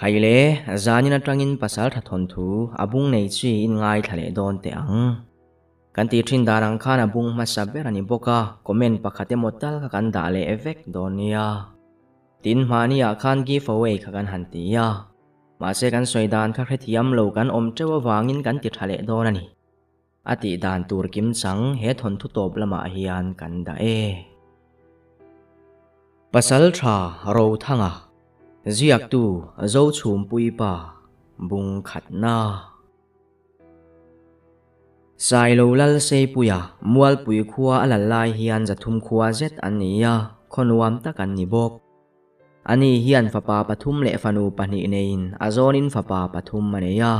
Khaile zanina tangin pasal thathon thu abung nei chi in ngai thale don te ang kan ti thin darang khan abung ma saber ani boka comment pakhate motal ka kan da le evek donia tin mania khan giveaway ka kan hantia ma se kan soidan kha khethiam lo kan om chewa wangin kan ti thale don ani ati dan tur kim chang he thon thu top lama hian kan da pasal tha ro thanga ziak tu zo chum pui pa bung khat na sai lo lal se puya mual pui khuwa alal lai hian zathum khuwa zet ania khonwam takan ni bok ani hian fapa pathum le fanu pani nein azonin fapa pathum maneya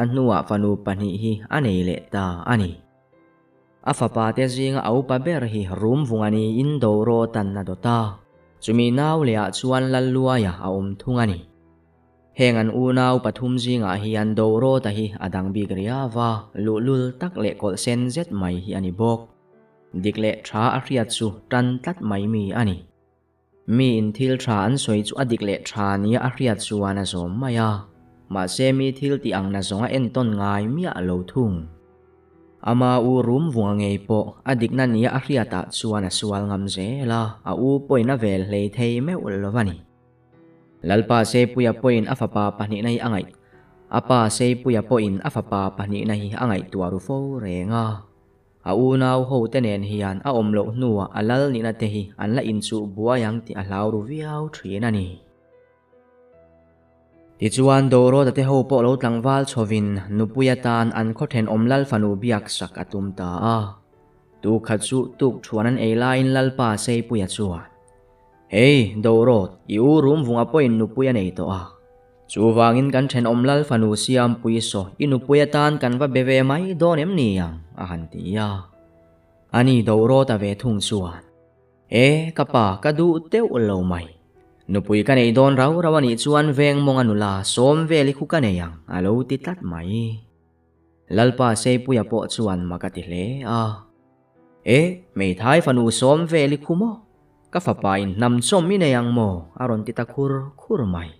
annuwa fanu pani hi anei le ta ani afapa te zinga au pa ber hi rum vungani indoro tan na dota chumi naw le a chuan lalua ya aum thungani hengan unaw pathum zinga hian doro ta hi adang bigriawa lulul tak le kol sen zet mai hi ani bok dikle tha a riat chu tan tat mai mi ani mi in thil tha an soi chu adikle tha ni a riat chuana zom maya ma se mi thil ti ang na zonga en ton ngai mi a lo thung ama u rum vunga ngei po adik na ni a riata chuana sual ngam zela a u poina vel hlei thei me ulwani lalpa se puya poin afapa pani nai angai apa se puya poin afapa pani nai angai tuaru fo renga a u naw ho tenen hian a omlo nuwa alal ni na te hi anla inchu buayang ti alawru viau thrin ani ti chuan doro tate ho po lo tlangwal chovin nupuya tan an khothen omlal fanu biak sak atum ta a tu khachu tuk thuanan eilain lalpa se puya chuan hey doro iu rum vunga poin nupuya nei to a chuwangin kan then omlal fanu siam puiso inupuya tan kan va beve mai donem niang a hantia ani doro ta ve thung chuan kapa kadu teu lo mai nupui ka nei don raw rawani chuan veng mong anula som ve likhu ka neyang alo ti tlat mai lalpa se puya po chuan makati hle a mei thai fanu som ve likhu mo ka fapain nam chom mi neyang mo aron ti takhur khur mai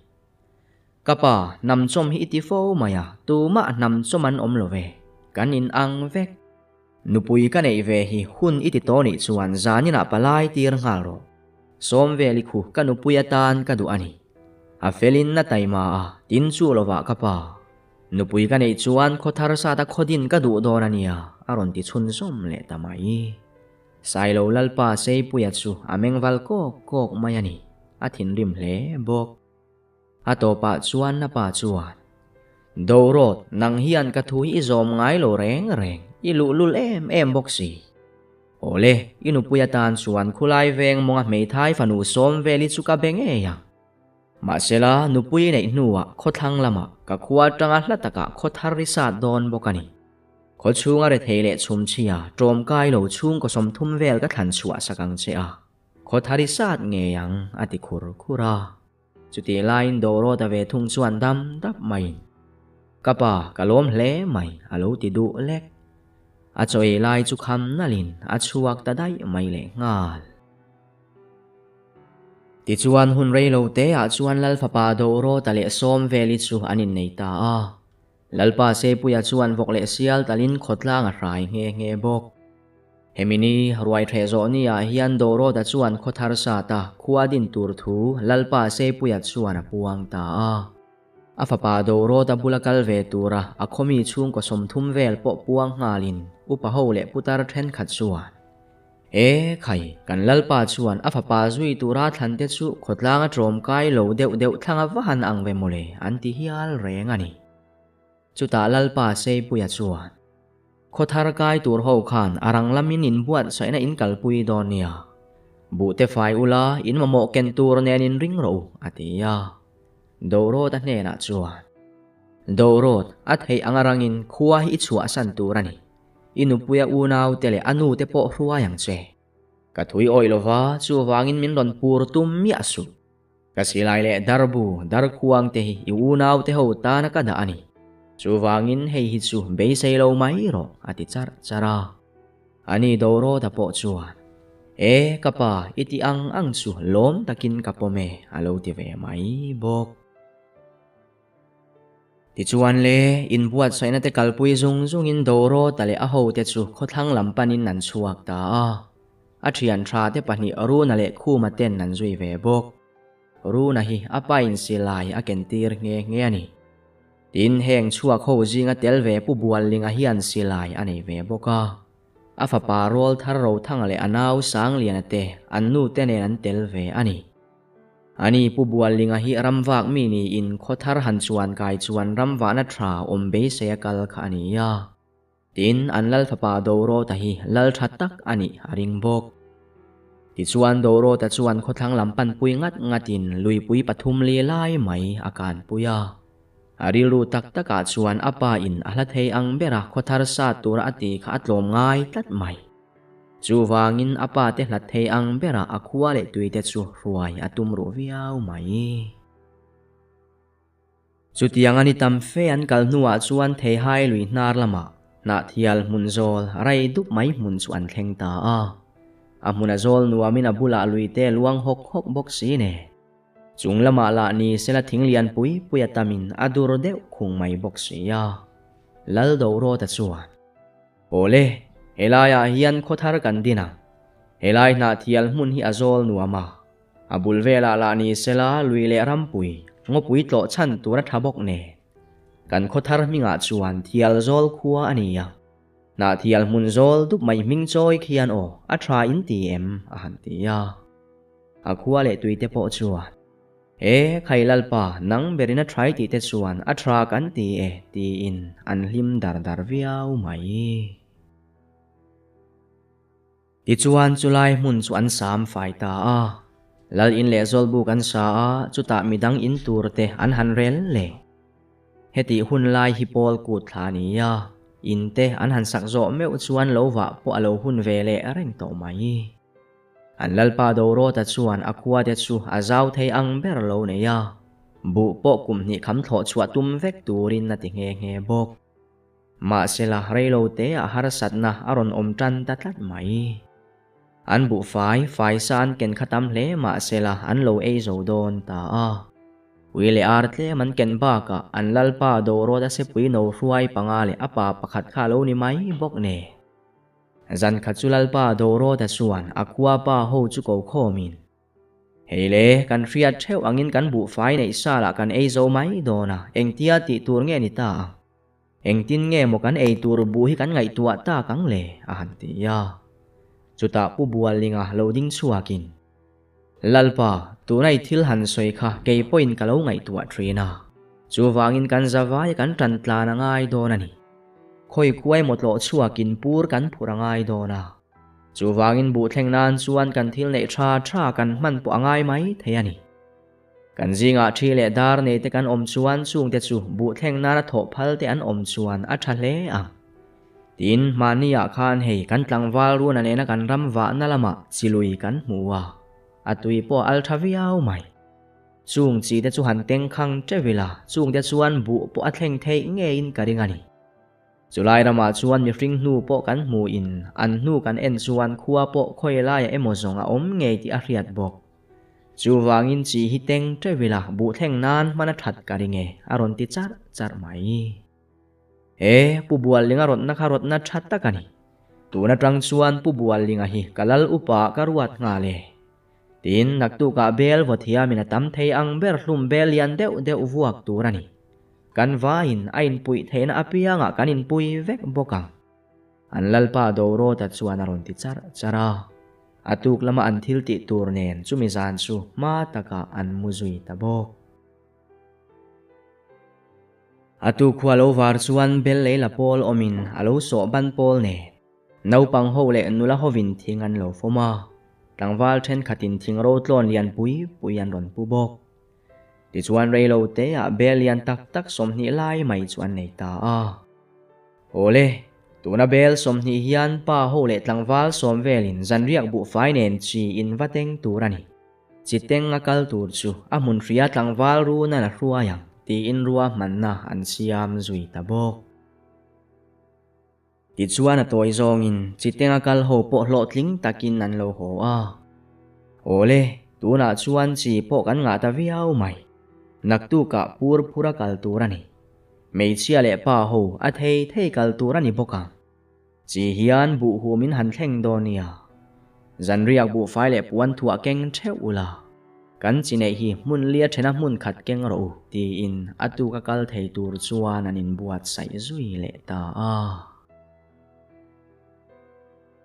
kapa nam chom hi ti fo maya tu ma nam choman om lo ve kanin ang vek nupui ka nei ve hi hun iti to ni chuan zanina palai tir ngalo som ve likhu kanupuya tan kadu ani a felin na taima a tin chu lova kapa nupui ka nei chuan khothar sa ta khodin kadu don ania aron ti chun som le tamai sailo lalpa sei puya chu amengwal kok mai ani athin rim hle bok atopa chuan na pa chuan dorot nang hian ka thui izom ngai lo reng ilulul em boksi ole inupuya tan chuan khulai veng monga mei thai fanu som veli chuka benge yang ma sela nupui nei nuwa khothang lama ka khuwa tanga hlataka khothar risa don bokani khochunga re theile chumchia trom kai lo chung ko som thum vel ka than chua sakang che a khothari sat nge yang ati khura chuti line doro ta ve thung chuan dam dap mai kapa kalom hle mai alo ti du lek a choi lai chu kham nalin a chuak ta dai mai le ngal ti chuan hun rei lo te a chuan lal fapa doro ta le som veli chu anin nei ta a lalpa se puya chuan vok le sial talin khotlang a hrai nge bok hemini ruai the zo ni a hian doro ta chuan khothar sa ta khuadin tur thu lalpa se puya chuan a puang ta a fapa doro ta bulakal ve tura a khomi chung ko somthum vel po puang ngalin upa ho le putar then khat chuan khai kan lalpa chuan a fapa zui tura thante chu khotlanga trom kai lo deu thanga wahan ang ve mole anti hial reng ani chuta lalpa se puya chuan khothar kai tur ho khan arang lamin in buat saina in kalpui donia bute fai ula in mamo ken tur nen in ring ro atia doro ta ne na chuan dorot at hei angarangin khuwa hi chua san turani inupuya unaw tele anu te po hruwa yang che ka thui oilova chu wangin min ron pur tum mi asu ka silai le darbu dar khuang te hi unaw te ho ta na ka da ani chu wangin hei hi chu be sei lo mai ro ati chara ani doro ta po chuan kapa iti ang chu lom takin kapome alo ti ve mai bok Ti chuan le in buat saina te kalpui zung in doro tale a ho te chu khotlang lampanin nan chuak ta a thian tha te pahni aru na le khu ma ten nan zui ve bok ru na hi apa in silai a kentir nge ani tin heng chuak ho zinga tel ve pu bual linga hian silai anei ve boka a fa parol thar ro thang le anau sang lian ate an nu te ne an tel ve ani pu bual linga hi ramwak mi ni in khothar han chuan kai chuan ramwa na tha ombe se kal kha ani ya tin an lal fa pa doro ta hi lal that tak ani ring bok ti chuan doro ta chuan khothang lampan pui ngatin lui pui pathum le lai mai akan puya arilu tak taka chuan apa in ahla thei ang bera khothar sa tur ati kha atlom ngai tlat mai chu wangin apa te hlat thei ang bera akhua le tuite chu ruai atum ru viau mai chu tiang ani tam fe an kal nuwa chuan thei hai lui nar lama na thial munzol rai dup mai mun chuan thleng ta a munazol nuamin abula luite luang hok bok si ne chung lama la ni sela thinglian pui atamin adur deuh khung mai bok si ya lal doro ta chuan ole helaya hian khothar kan dina helai na thial mun hi azol nuama abul vela la ni sela luile rampui ngopui tlo chan tura thabok ne kan khothar minga chuan thial zol khuwa ania na thial mun zol dup mai ming choi khian o a tha in ti em a han ti ya a khuwa le tuite po chuan khailal pa nang berina try ti te chuan a tha kan ti ti in an hlim dar viau mai ti chuan chulai mun chuan sam fai ta lal in le zol bu kan sa chuta midang in turte an han rel le heti hun lai hi pol kut thani ya inte an han sak zo meu chuan lova po alo hun vele reng to mai an lalpa doro ta chuan akwa te chu azau thei ang ber lo ne ya bu po kum ni kham tho chua tum vek turin na ti nge bok ma sela reilo te a har satna aron om tan ta tlat mai an bu fai san ken khatam hle ma sela an lo ei zo don ta wile arte man ken ba ka an lalpa doro ta se pui no ruai pangale apa pakhat kha lo ni mai bok ne zan khachulal pa doro ta chuan akwa pa ho chu ko khomin hele kan riat theu angin kan bu fai nei sala kan ei zo mai dona engtia ti tur nge ni ta engtin nge mo kan ei tur bu hi kan ngai tua ta kang le a han ti ya chuta pu bual linga loading chuakin lalpa tunai thil han soi kha ke point kalo ngai tua trina chu wangin kan zawai kan tran tla na ngai dona ni khoi kuai motlo chuakin pur kan phurangai dona chu wangin bu thlengnan chuan kan thil nei tha kan man pu angai mai theiani kan zinga thile dar nei te kan om chuan chung te chu bu thlengna tho phal te an om chuan a tha hle tin mania khan hei kan tlangwal ru na ne na kan ramwa na lama chilui kan hmuwa atui po althaviau mai chung chi te chu han teng khang trevila chung te chuan bu po a thleng thei nge in karingani chulai rama chuan mi ring nu po kan hmu in an nu kan en chuan khuwa po khoi lai emozong a om nge ti a riat bok chu wangin chi hi teng trevila bu thleng nan mana that karinge aron ti char mai pu bual linga rot na kharot na that takani tuna tang chuan pu bual linga hi kalal upa karuat nga le tin naktu ka bel vothia mina tam thei ang ber hlum bel yan deu vuak turani kan vain ain pui theina apia nga kanin pui vek bokang an lalpa doro ta chuan aron ti chara atuk lama an thil ti tur nen chumi zan chu ma taka an muzui ta bok atu khwalo war chuan bel leila pol omin alo so ban pol ne naupang ho le nula hovin thingan lo foma tangwal then khatin thingro tlon lian pui an ron pu bok ti chuan reilo te a bel lian tak somni lai mai chuan nei ta ole tuna bel somni hian pa ho le tlangwal som velin zanriak bu fainen chi in wateng turani chiteng akal tur chu a mun ria tlangwal ru na la ruayang ti in ruwa manna an siam zui ta bok ti chuan a toy zong in chiteng akal ho po hlo tling takin an lo ho ole tuna chuan chi po kan nga ta viau mai naktu ka pur phura kal turani mei chia le pa ho a thei kal tur ani boka chi hian bu humin han thleng donia zan riak bu fai le puan thua keng theu ula kan chinei hi mun lia thena mun khat keng ro ti in atu ka kal thei tur chuan anin buat sai zui le ta a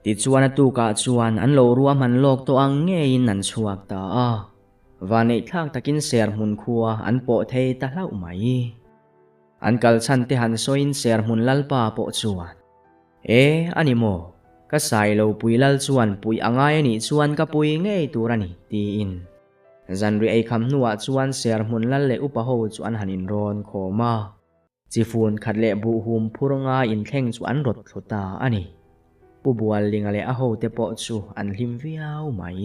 ti chuan atu ka chuan an lo ruam han lok to ang nge in an chuak ta a wa nei thak takin ser mun khuwa an po thei ta hlau mai an kal chan te han soin ser mun lalpa po chuan ani mo ka sai lo pui lal chuan pui angai ni chuan ka pui ngei turani ti in zanri ei kham nuwa chuan ser mun lal le upa ho chuan hanin ron khoma chi fun khat le bu hum phurnga in thleng chu an rot thluta ani pu bual linga le a ho te po chu an hlim viau mai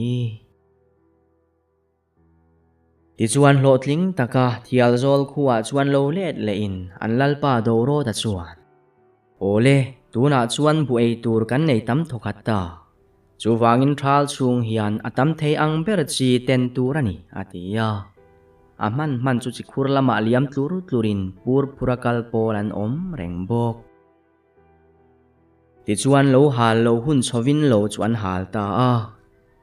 ti chuan hlotling taka thial zol khuwa chuan lo let le in an lalpa doro ta chuan ole tuna chuan bu ei tur kan nei tam thokat ta chu wangin thal chung hian atam thei ang ber chi ten turani atia man chu chi khur lama liam tlurin pur phurakal pol an om reng bok ti chuan lo hal lo hun chhovin lo chuan hal ta a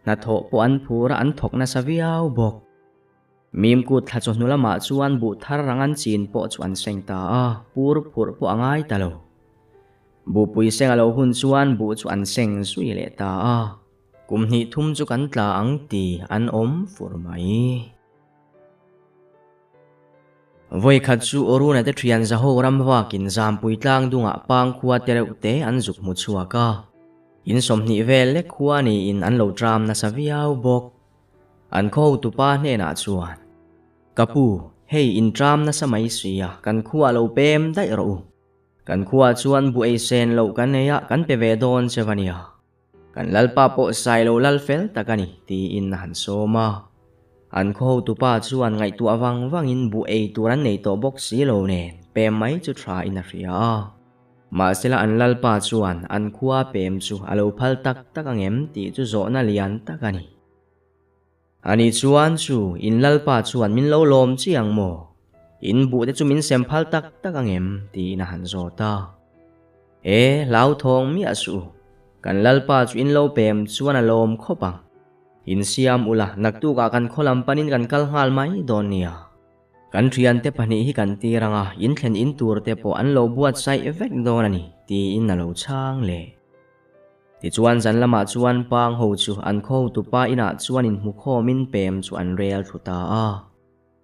na tho po an phura an thok na saviau bok mim kut tha chu nulama chuan bu thar rangan chin po chuan sengta a pur phur po angai talo bu pui seng alo hun chuan bu chuan seng sui le ta a kum ni thum chu kan tla ang ti an om fur mai voi khat chu oruna te thian za ho ram wa kin zam pui tlang dunga pang khuwa tere ute an juk mu chuaka in somni vel le khuwa ni in an lo tram na saviau bok an kho tu pa ne na chuan kapu hei in tram na samai sia kan khuwa lo pem dai ro kan khuwa chuan bu ei sen lo kan neya kan pe ve don chevania kan lalpa po sai lo lal fel takani ti in han soma an kho tu pa chuan ngai tu awang in bu ei turan nei to box si lo nen pe mai chu tha in a ria ma sela an lalpa chuan an khuwa pem chu alo phal tak angem ti chu zo na lian takani ani chuan chu in lalpa chuan min lo lom chiang mo in bu te chu min sem phal tak angem ti na han zo ta lau thong mi asu kan lalpa chu in lo pem chuan a lom khopang in siam ula naktu ka kan kholam panin kan kal ngal mai donia kan thian te pani hi kan tiranga in thlen in tur te po an lo buat sai effect donani ti in na lo chang le ti chuan zan lama chuan pang ho chu an kho tu pa ina chuan in mu kho min pem chu an rel thuta a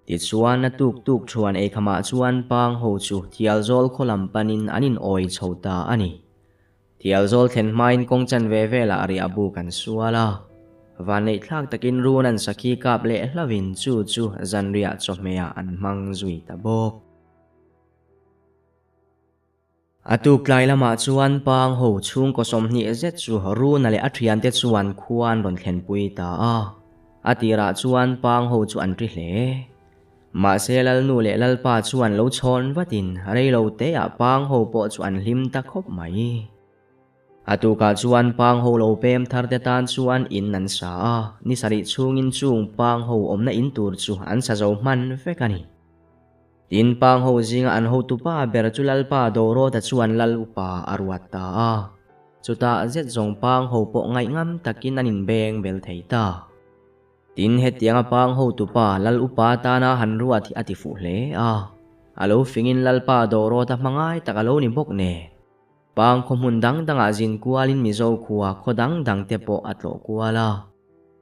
ti chuan na tuk chuan e khama chuan pang ho chu thial zol kholam panin anin oi chhota ani thial zol thlen main kong chan ve la ari abu kan suala và nei thak takin runan saki kap le hlavin chu zanria chomea an mang zui ta bok atu klai lama chuan pang ho chung ko somni zet chu runa le athian te chuan khuan ron thlen pui ta a atira chuan pang ho chu an ri hle ma selal nu le lalpa chuan lo chon watin reilo te a pang ho po chuan hlim ta khop mai atu ka chuan pang ho lo pem thar te tan chuan in nan sa ni sari chungin chung pang ho omna in tur chu an sa zo man vekani tin pang ho zinga an ho tu pa ber chu lalpa doro ta chuan lal upa arwat ta chuta zet zong pang ho po ngai ngam takin anin beng bel theita tin hetianga pang ho tu pa lal upa ta na han ruat hi ati fu hle alo fingin lalpa doro ta mangai takalo ni bok ne pang khomun dang azin kualin mizo khuwa khodang dang te po atlo kuala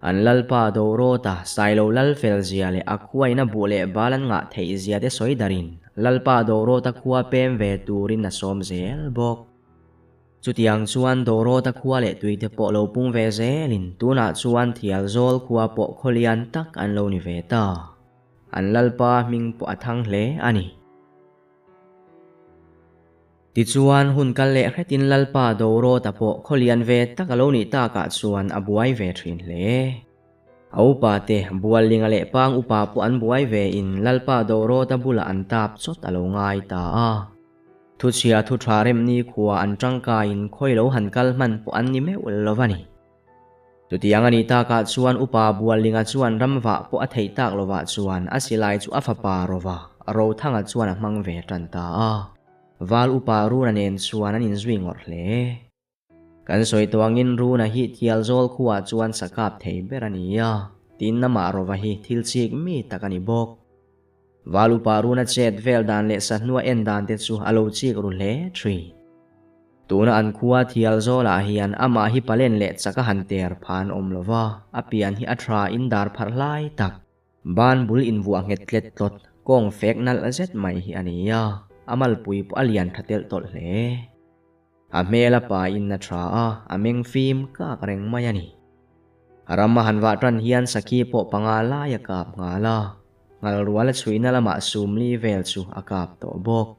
an lalpa doro ta sailo lal fel zia le akhuai na bule balan nga thei zia de soidarin lalpa doro ta khuwa pem ve turin na som zel bok chutiang chuan doro ta khuwa le tui te po lo pung ve zelin tuna chuan thial zol khuwa po kholian tak an lo ni ve ta an lalpa ming po athang hle ani ti chuan hun kal le hretin lalpa doro ta po kholian ve takalo ni ta ka chuan abuai ve thin hle au pa te bual linga le pang upa pu an buai ve in lalpa doro ta bula an tap chot alo ngai ta thu chia thu tharem ni khuwa an tangka in khoilo han kal man pu an ni me ulovani tutiang ani ta ka chuan upa bual linga chuan ramwa po a thei tak lova chuan asilai chu afapa rova ro thanga chuan a hmang ve tan ta a wal upa ru na nen chuan an in zui ngor hle kan soi tuangin ru na hi thial zol khuwa chuan sakap thei berania tin nama ro wa hi thil chik mi takani bok wal upa ru na chet vel dan le sa hnuwa en dan te chu alo chik ru hle three tuna an khuwa thial zola hian ama hi palen le chaka hanter phan om lova apian hi athra in dar phar lai tak ban bul in vuang het tlet tot kong fek nal azet mai hi ania amal pui pu alian thatel tol hle a mela pa in na thra a ameng fim ka reng mai ani arama hanwa tran hian saki po pangala ya kap ngala ngal ruala chuina lama sumli vel chu akap to bok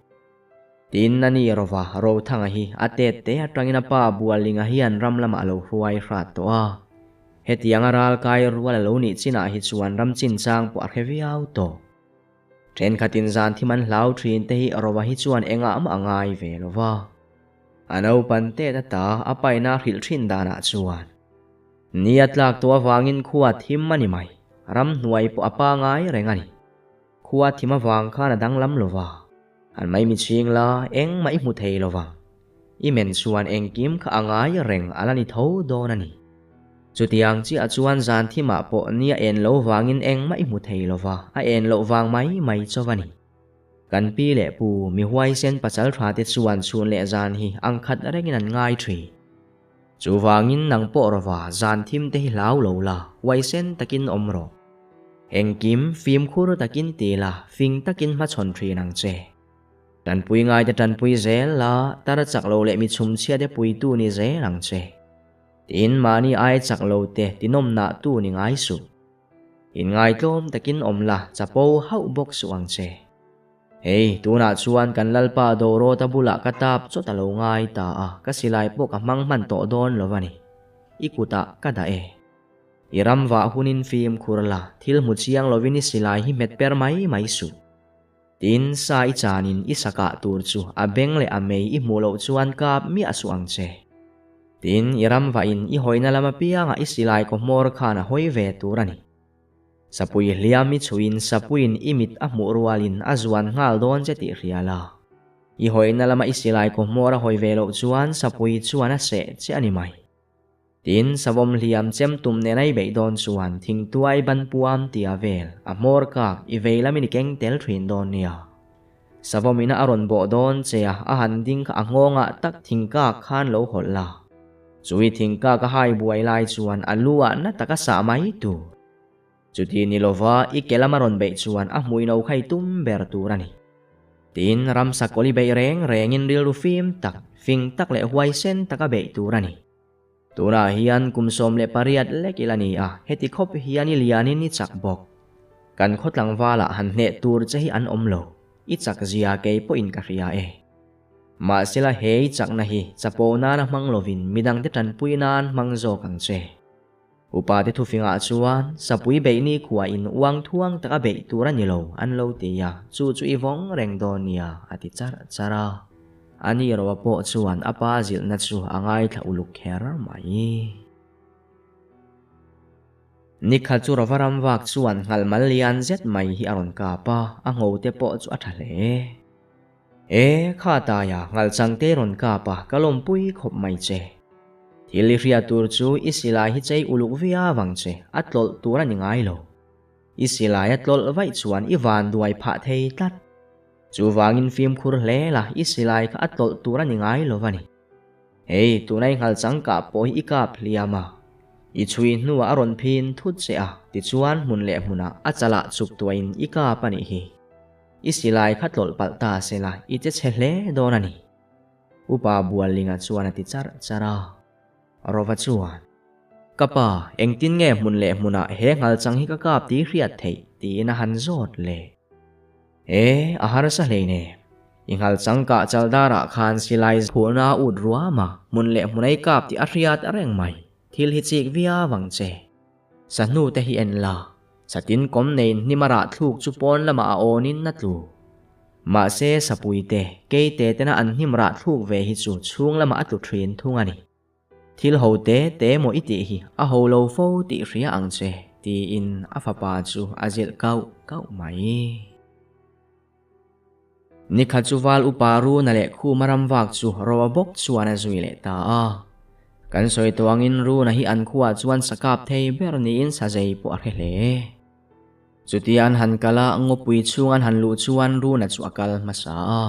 tin nani rova ro thanga hi ate te atangina pa bualinga hian ram lama lo huai hrat to a hetianga ral kai ruala lo ni china hi chuan ram chin chang po arheviau to tren khatin zan thiman hlau thin te hi rova hi chuan enga am angai ve lova ano pante ta apaina hril thin dana chuan niatlak to awangin khuwa thim mani mai ram hnuai po apa ngai rengani khuwa thima wang khana danglam lova an mai mi ching la eng mai mu thei lowang i men chuan eng kim kha angai reng alani tho donani chutiang chi achuan zan thima po nia en lo wangin eng mai mu thei lova a en lo wang mai chowani kan pi le pu mi huai sen pachal thra te chuan chun le zan hi angkhat rengin an ngai thri chu wangin nang po rova zan thim te hi lau lo la huai sen takin omro eng kim phim khur takin tila fing takin ma chon thri nang che tan pui ngai te tan pui zel la tar chak lo le mi chum chia de pui tu ni ze lang che tin mani ai chak lo te tinom na tu ni ngai su in ngai tlom takin omla chapo hau bok su ang che hey tu na chuan kan lalpa do ro ta bula katap cho ta lo ngai ta a ka silai pok a mang man to don lovani ikuta kada e iram wa hunin film khurla thil mu chiang lovini silai hi met per mai su tin sai chanin isaka tur chu abeng le amei i mulo chuan kap mi asuang che tin iram wa in i hoina lama pianga isilai ko mor khana hoi ve turani sapui hliami chuin sapuin imit a murualin azuan ngal don che ti riala i hoina lama isilai ko mora hoi ve lo chuan sapui chuan a se che ani mai tin savom hliam chem tum ne nai be don chuan thing tuai ban puam tia vel a mor ka i veilami ni keng tel thrin don nia savomina aron bo don chea a han ding kha angonga tak thingka khan lo holla chui thingka ka hai buai lai chuan alua na taka sa mai tu chuti ni lova i kelamaron be chuan a muino khai tum ber turani tin ram sakoli be rengin ril ru fim tak fing tak le huai sen taka be turani tura hian kumsom le pariat lekilani a heti khop hian lianin ni chak bok kan khotlang wala han hne tur chehi an omlo i chak zia ke po in ka ria e ma sila hei chak na hi chapo na na manglovin midang te tan puinan mangzo kang che upa te thu finga chuan sapui be ni khuwa in uang thuang taka be turan ni lo an lo te ya chu i vong reng don nia ati chara ani ro po chuan apa zil na chu angai tha uluk kher mai nikha chu rovaram wak chuan ngalmal lian zet mai hi aron ka pa ango te po chu athale kha ta ya ngal chang te ron ka pa kalom pui khop mai che thili ria tur chu isilai hi chei uluk via wang che atlol tura ni ngai lo isilai atlol vai chuan i van duai pha thei tat chu wangin film khur hle la isilai kha atlol tura ni ngai lo wani hey tunai ngal chang ka po hi ka phliama i chui nuwa aron phin thut che a ti chuan mun le hmuna achala chuk tuain i ka pani hi isilai kha tlol palta sela i che chle donani upa bualinga chuan ati chara rova chuan kapa engtin nge mun le hmuna he ngal chang hi ka kap ti hriat thei ti na han zot le ahar sa hle ingal chang ka chaldara khan silai khuna ud ruama mun le hmunai kap ti ahriat areng mai thil hi chik via wang che sanu te hi en la satin kom nein nimara thluk chu pon lama a onin na tlu ma se sapui te keite tena an himra thluk ve hi chu chung lama atu thrin thungani thil ho te mo iti hi a ho lo fo ti ria ang che ti in afapa chu azil kau mai Ni khat chu wal uparu na le khu maram wak chu rawa bok chuan a zui le ta a. Kan soi tuangin ru na hi an khuwa chuan sakap thei ber ni in sa zei po a hle. Chutian han kala ngopui chungan han lu chuan ru na chu akal masa a.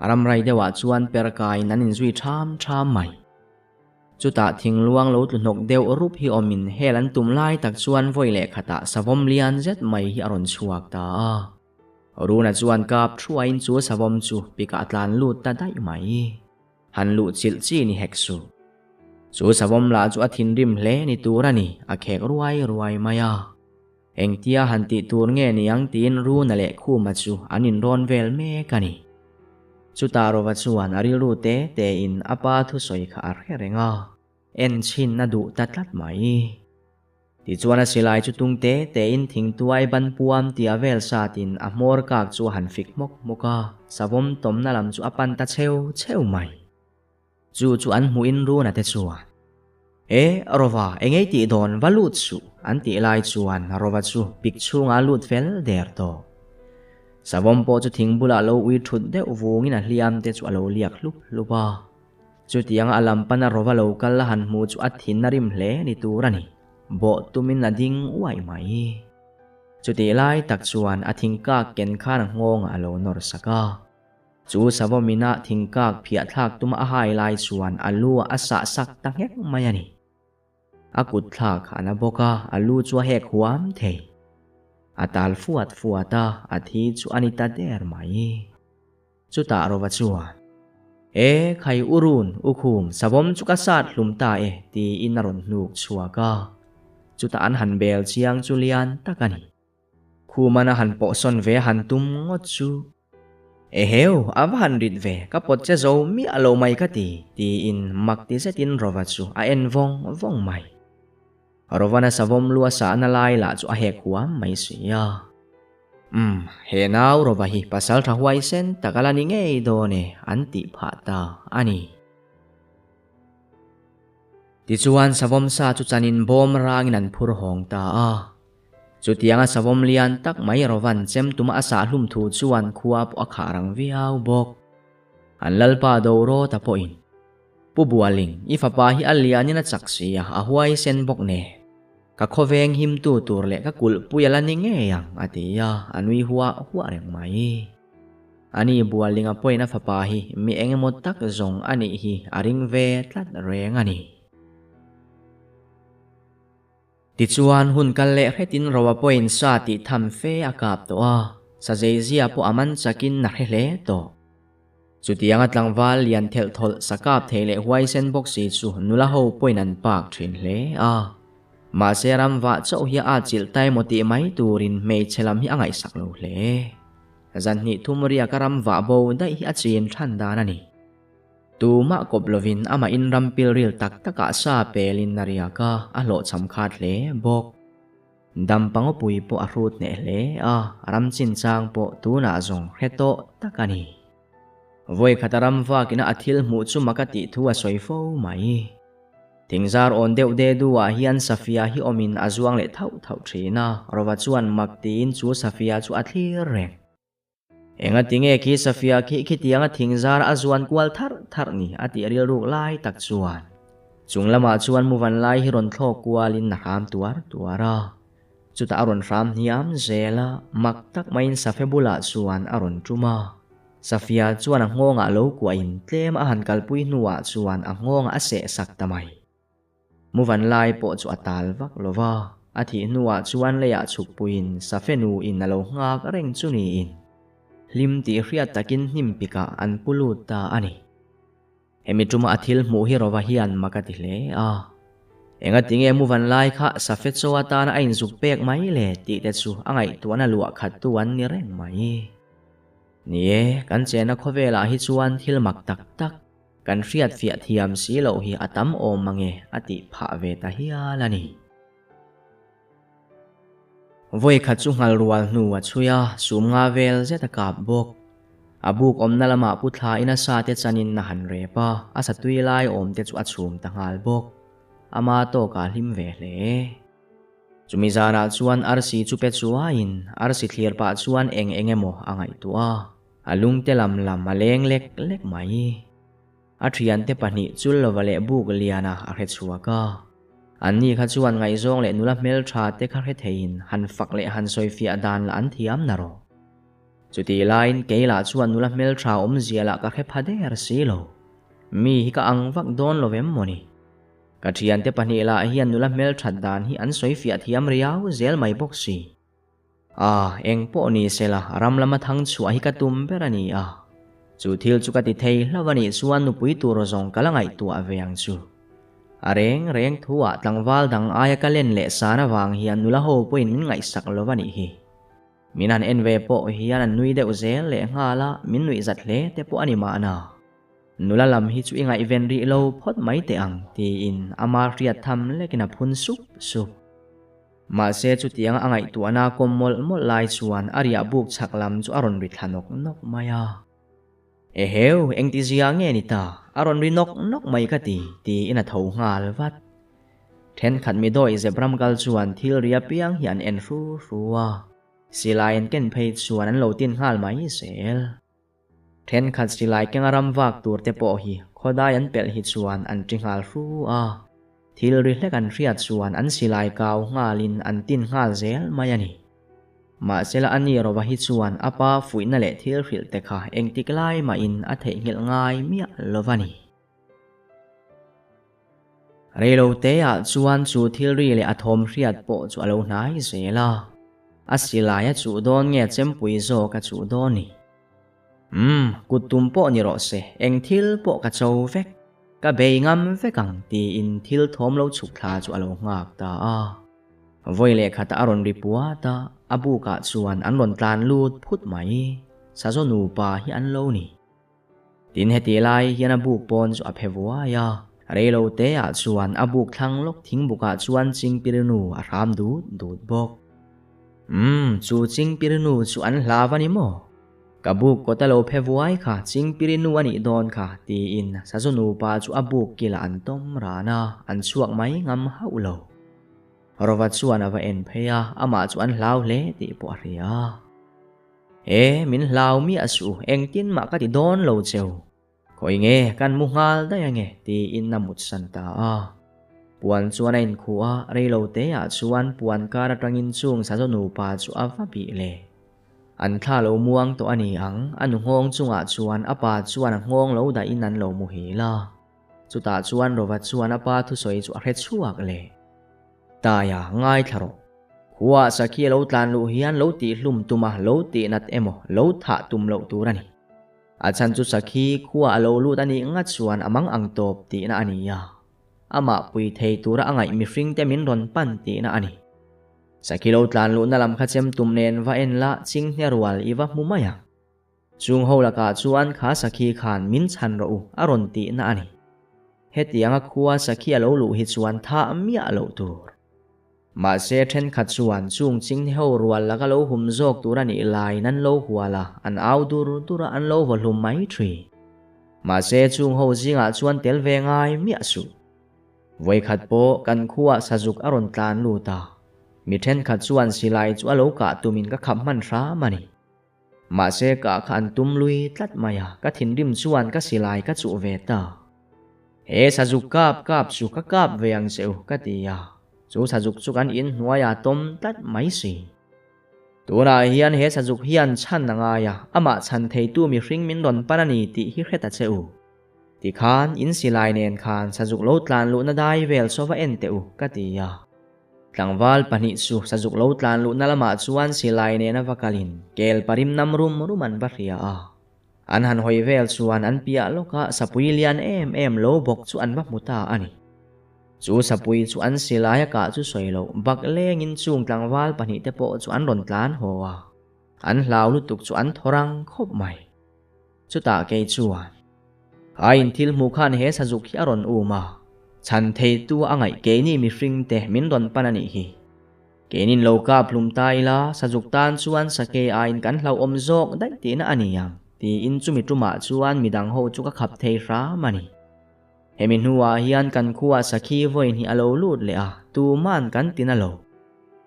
Aram rai dewa chuan perkai nanin zui tham mai. Chuta thingluang lo tlunok deuh rup hi omin helan tumlai tak chuan voi le khata savom lian zet mai hi aron chuak ta a. Runa chuan kap thuain chu savom chu pika tlan lut ta dai mai. Han lu chil chi ni heksu. Chu savom la chu athin rim hle ni turani a khek ruai maya. Engtia han ti tur nge ni ang tin ru na le khu ma chu anin ron vel me kani. Chu tarova chuan aril ru te in apa thu soi kha ar herenga. En chin na du tatlat mai. Ti chuan a silai chu tung te in thing tuai ban puam tia vel satin a mor kak chu han fik mok moka. Savom tom na lam chu apan ta cheu mai. Chu an muin ru na te chuan. Rova engei ti don valut chu an ti lai chuan rova chu pik chu nga lut fel der to. Savom po chu thing bula lo ui thut de uvungin a hliam te chu alo liak lupa. Chu tiang alam pan a rova lo kal han mu chu athin na rim hle ni turani. Bo tumin na ding uai mai. Chu ti lai tak chuan a thingkak ken khan ngong alo nor saka. Chu savomina thingkak phia thak tuma a hai lai chuan alu a sa sak tangek mayani. Akut thak ana boka alu chu hek huam thei. Atal fuata athi chu anita der mai. Chu ta rova chuan. Khai urun ukhum savom chu ka sat hlumta ti inaron nuk chuaka. Chu ta an han bel chiang chu lian takani. Khumana han po son ve han tum ngot chu. Heu ava han rit ve kapot che zo mi alo mai ka ti in makti setin rova chu a en vong mai. Rovana savom lua sa na lai la chu a hek huam mai siya. He nau rova hi pasal thahuai sen takala ni ngei do ne anti phata ani. Ti chuan savom sa chu chanin bom rangin an phur hong ta a. Chu tianga savom lian tak mai rovan chem tuma asa hlum thu chuan khuwa po akharang viau bok. An lalpa do ro ta po in. Pubualing ifapa hi alianin a chaksia a huai sen bok ne. Ka khoveng him tu tur le ka kul puyala ni nge yang atiya anui huwa reng mai. Ani bualing a poina fapa hi mi engemot tak zong ani hi aring ve tlat reng ani. Ti chuan hun kal le hetin rawa poin sa ti tham fe akap to a. Sa zeizia po aman chakin na hele to. Chu tianga tlangwal lian thel thol sakap thele huai sen bok si chu nula ho poinan pak thin hle a. Ma seram wa chau hi a chil tai moti mai turin mei chelam hi angai sak lo hle. Zan ni thumria karam wa bo dai hi a chin thanda na ni. Tu ma koplovin ama in rampil ril tak taka sa pelin nariaka a lo cham khat hle bok. Dampango pui po a rut ne hle a ram chin chang po tu na zong heto takani. Voi khataram wa kina athil mu chu makati thu a soifo mai. Tingzar on deuh de duwa hian Safia hi omin azuang le thau thina rova chuan maktin chu Safia chu athlir reng. Enga tinge ki Safia ki tianga thingzar azuan kwal thar ni ati ril ruk lai tak chuan. Chunglama chuan muwan lai hi ron thlok kwalin na ram tuara. Chuta aron ram hiam zela maktak main safebula chuan aron tuma. Safia chuan a ngonga lo kwa in tlem a han kalpui nuwa chuan a ngonga a se sak tamai. Muwan lai po chu atal vak lova athi nuwa chuan leya chuk puin safenu in alo ngak reng chuni in. Lim ti hriat takin himpika an pulut ta ani. Hemi tuma athil mu hi rova hian makati hle a. Enga tinge muwan lai kha safet so atan a in zuk pek mai le ti te chu angai tuana luwa khat tuan ni reng mai. Nie kan chena khovela hi chuan thil mak tak. Kan hriat fiat hiam si lo hi atam om mange ati pha ve ta hialani. Voi khat chu ngal rual nuwa chuya sum nga vel zeta kap bok. Abuk om nalama putha ina sa te chanin na han repa asa tui lai om te chu achum ta ngal bok. Ama to ka hlim ve hle. Chumizana chuan arsi chu pe chuain arsi thlir pa chuan engemo angai tua. alung te lam aleng lek mai a thian te pahnih chul lova le buk liana a hre chuaka anni kha chuan ngai zawng le nula hmel tha te kha hre thein han fak le han soifia dan la an thiam na ro chuti lain keila chuan nula hmel tha ziala ka hre phader silo mi hi ka angwak don lovem moni ka thian te pahnih la hian nula hmel that dan hi an soifia thiam riau zel mai bok si eng po ni sela ram lama thang chua hi ka tum berani chu thil chu ka ti thei hlawani chuan nupui tur zong kalangai tu aveang chu reng thuwa tlangwal dang aya ka len le sana wang hian nula ho poin min ngai sak lovani hi minan enve po hian an nui deuh zel le ngala min nui zat hle te po ani ma na nula lam hi chu ingai ven ri lo phot mai te ang ti in ama riat tham lekina phun sup ma se chu tiang angai tu ana kommol mol lai chuan aria buk chaklam chu aron ri thanok nok maya heu eng ti zia nge ni ta aron ri nok mai ka ti ina tho ngal wat then khat mi doi zebram kal chuan thil ria piang hian en ruwa silain ken phei chuan an lo tin ngal mai sel then khat silai kengaram wak tur te po hi khodai an pel hi chuan an tingal ruwa thil ri hlek an riat chuan an silai kaw ngalin an tin ngal zel mai ani ma sela ani rowa hi chuan apa fuina le thil hril te kha eng tiklai ma in a thei ngil ngai mia lovani reilo te chuan chu thil ri le athom hriat po chu alo hnai zela a silai a chu don nge chempui zo ka chu don ni kutum po ni ro se eng thil po ka chou vek ka beingam vekang ti in thil thom lo chuk thla chu alo ngak ta voile khata aron ripua ta abu ka chuan an ron tlan lut phut mai sazo nu pa hi an lo ni tin heti lai hian abu pon chu aphewua ya reilo te chuan abu thlang lok thing buka chuan chingpirnu a ram dut bok chu chingpirnu chu an hlavani mo kabuk ko talo phewuai kha chingpirnu ani don kha ti in sazo nu pa chu abu kila an tom rana an chuak mai ngam haulo rowa chuan ava en pheya ama chuan hlau hle ti po ria min hlau mi asu eng tin ma ka ti don lo cheu khoi nge kan mu ngal da nge ti in namut santa puan chuan in khuwa reilo te chuan puan kara tangin chung sazo nu pa chu ava bi le an thla lo muang to ani ang anu ngong chunga chuan apa chuan ngong lo da in an lo mu hi la chuta chuan rowa chuan apa thu soi chu a hre chuak le taya ngai tharo khuwa sakhi lo tlan lu hian lo ti hlum tuma lo ti nat emo lo tha tum lo turani achan chu sakhi khuwa lo lu tani nga chuan amang ang top ti na ani ya ama pui thei tura angai mi hring te min ron pan ti na ani sakhi lo tlan lu na lam kha chem tum nen va en la ching hnerwal iwa mumaya chung ho la ka chuan kha sakhi khan min chan ro aron ti na ani hetianga khuwa sakhi lo lu hi chuan tha mia lo tur ma se then khat chuan chung ching ho rual la ka lo hum jok turani lai nan lo huala an audur tura an lo volum mai thri ma se chung ho zinga chuan tel ve ngai mi asu voi khat po kan khuwa sajuk aron tlan lu ta mi then khat chuan silai chu alo ka tumin ka khap man ra mani ma se ka khan tum lui tlat maya ka thin rim chuan ka silai ka chu ve ta he sajuk kap su ka kap veang seu ka tia chu sajuk chu kan in hnuaya tom tlat mai si tura hian he sajuk hian chan nanga ya ama chan thei tu mi hring min ron panani ti hi hreta cheu ti khan in silai nen khan sajuk lo tlan lu na dai vel sova en teu ka tia tlangwal pani su sajuk lo tlan lu na lama chuan silai ne na vakalin kel parim namrum ruman varia an han hoi vel chuan an pia loka sapui lian em lo bok chu an va muta ani chu sapui chu an silaya ka chu soilo bak lengin chung tlangwal pani te po chu an ron tlan hoa an hlau lu tuk chu an thorang khop mai chu ta ke chuan ain thil mu khan he sajuk hi aron uma chan thei tu angai ke ni mi hring te min ron panani hi kenin lo ka plum tai la sajuk tan chuan sake ain kan hlau om jok dai ti na aniang ti in chumi tuma chuan midang ho chu ka khap thei ra mani hemin huwa hian kan khuwa sakhi voin hi alo lut le tu man kan tinalo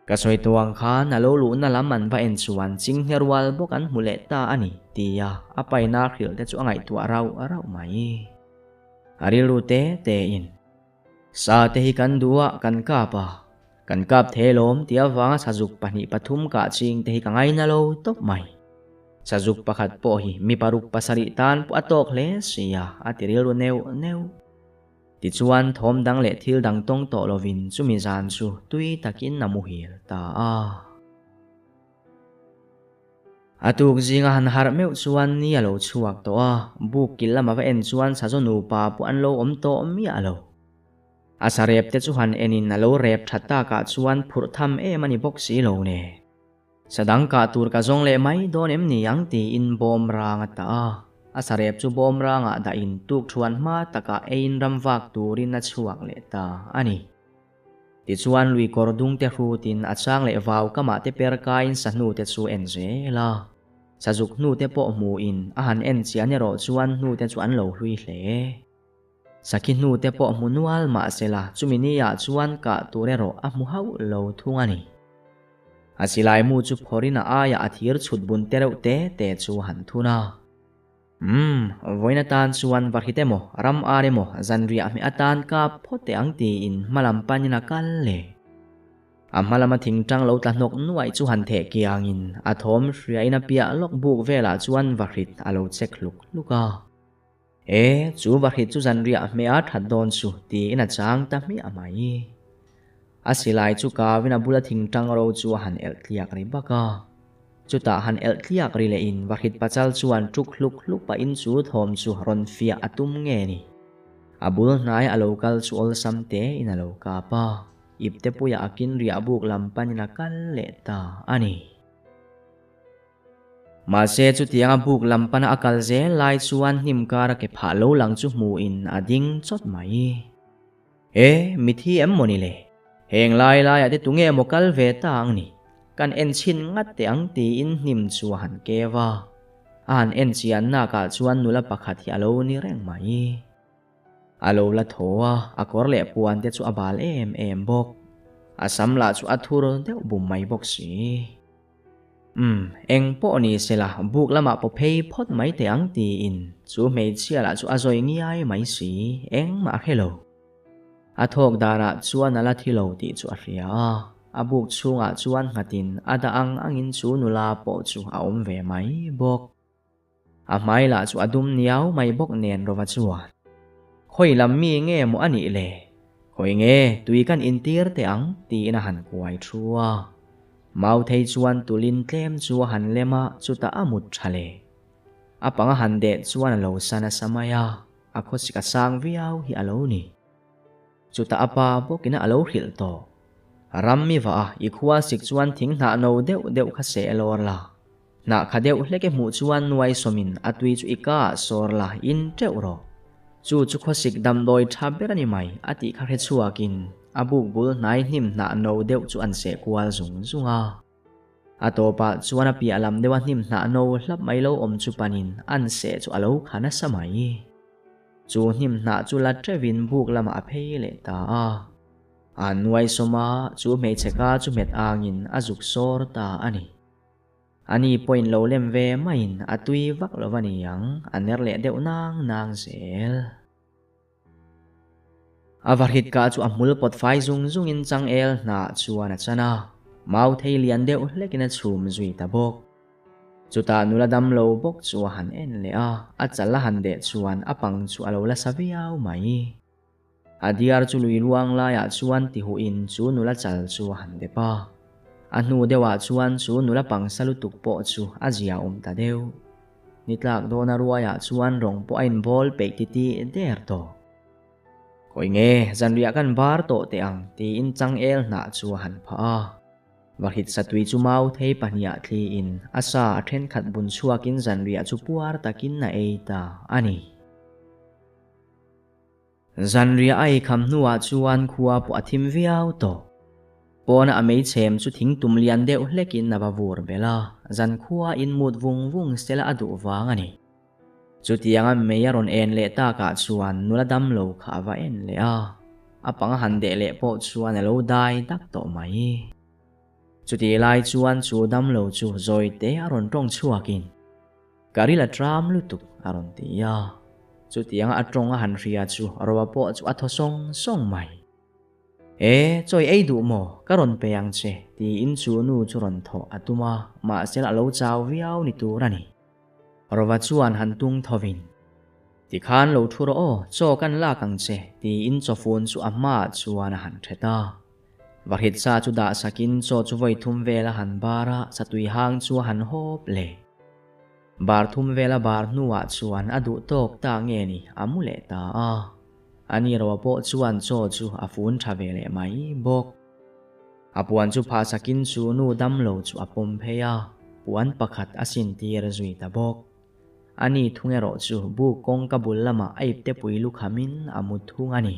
Kasoi tuang khan alo lu na laman va en chuan ching herwal bok an mule ta ani tia apai na khil te chu angai tu arau mai arilu te in sa te hi kan duwa kan kap thelom tia wanga sajuk pani pathum ka ching te hi kangai na lo top mai sajuk pakhat po hi mi paruk pasari tan pu atok le sia atiril neu ti chuan thom dang le thil dang tong to lovin chumi zan chu tui takin namu hil ta atuk zinga han har meu chuan ni alo chuak to buk kilama va en chuan sajonu pa pu an lo om to mi alo asarep te chu han enin alo rep thata ka chuan phur tham e mani box si lo ne sadang ka tur ka zong le mai don em ni yang ti in bom rang ta asarep chu bom ranga da in tuk thuan ma taka ein ramwak turin na chuak le ta ani ti chuan lui kordung te hrutin achang le waw kama te perkain sanu te chu enze la sajuk nu te po mu in ahan en chian ro chuan nu te chu an lo hlui hle sakhin nu te po munual ma sela chumini ya chuan ka turero a mu hau lo thungani asilai mu chu phorina aya athir chhut bun tereu te chu han thuna voina tan chuan varhitemo ram aremo zanria mi atan ka phote angti in malam panina kal le amalama thingtang lo tlanok nuai chu han the kiangin athom hriaina pia lok buk vela chuan varhit alo chek luka chu varhit chu zanria me a that don chu ti ina chang ta mi amai asilai chu ka vina bula thingtang ro chu han el tliak ri baka chuta han el tliak ri le in varhit pachal chuan truk hluk pa in chu thom chu ron fia atum nge ni abul nai alokal chu ol samte in alo ka pa ipte puya akin ria buk lampanina kal le ta ani mase chu tianga buk lampana akal ze lai chuan himkara ke phalo lang chu mu in ading chot mai mithi em moni le heng lai ate tunge mokal ve ta ang ni kan en chin ngat te ang ti in nim chu han kewa an en chian na ka chuan nula pakhat hi alo ni reng mai alo la thoa akor le puan te chu abal em bok asam la chu athur deuh bum mai bok si eng po ni sela buk lama po phei phot mai te ang ti in chu mei chia la chu azoi ngiai mai si eng ma hello athok dara chuan ala thilo ti chu ria abuk chunga chuan ngatin ada angin chu nula po chu a om ve mai bok a mai la chu adum niau mai bok nen rowa chuan khoi lam mi nge mo ani le khoi nge tui kan intir te ang ti na han kuai thua mau thei chuan tulin tlem chu han lema chuta amut thale apanga han de chuan lo sana samaya akhosika sang viau hi alo ni chuta apa bokina alo hril to rammi wa i khuwa sik chuan thing na no deuh kha se lor la na kha deuh hleke mu chuan nuai somin atui chu ika sor la in teuro chu khosik dam doi thaberani mai ati kha re chuakin abuk bul nai hnim na no deuh chu an se kwal zunga atopa chuan api alam dewa hnim na no hlap mai lo om chu panin an se chu alo khana samai chu hnim na chu la trevin buk lama a phei le ta anuai soma chu mei cheka chu met angin azuk sor ta ani point lo lem ve main atui vak lovani yang aner le deuh nang zel avarhit ka chu amul pot fai zung in chang el na chuan a chana mau thei lian deuh hlekina chhum zui ta bok chuta nula dam lo bok chu han en le a chala han de chuan apang chu alo la saviau mai adiar chu lui luang la ya chuan ti hu in chu nula chal chu han de pa anu dewa chuan chu nula pang salutuk po chu azia ta deu nitlak do na ruwa ya chuan rong po ain bol pe ti der to koi nge zanria kan bar to te ang ti in chang el na chu han pha varhit satui chu mau thei pahnia thli in asa then khat bun chuakin zanria chu puar takin na eita ani zanria ai kham nuwa chuan khuwa po athim viau to pona amei chem chu thing tum lian deuh hlekin na bavur bela zan khuwa in mut vung stela adu wangani chu tianga meyaron en le ta ka chuan nula dam lo kha wa en le apanga han de le po chuan lo dai tak to mai chuti lai chuan chu dam lo chu zoi te aron tong chuakin karila tram lutuk aron tia chuti anga atong a han ria chu arwa po chu athosong song mai choi ei du mo karon peyang che ti in chu nu churon tho atuma ma sela lo chaw viau ni turani arwa chuan han tung thovin ti khan lo thuro o cho kan la kang che ti in cho phun chu ama chuan han theta varhit sa chu da sakin cho chu voi thum vela han bara satui hang chu han hop le bar thum vela bar nuwa chuan adu tok ta nge ni amule ta a ani ro po chuan cho chu afun thavele mai bok apuan chu pha sakin chu nu dam lo chu apom pheya puan pakhat asin tir zui ta bok ani thungero chu bu kong kabul lama aipte puilu khamin amut thung ani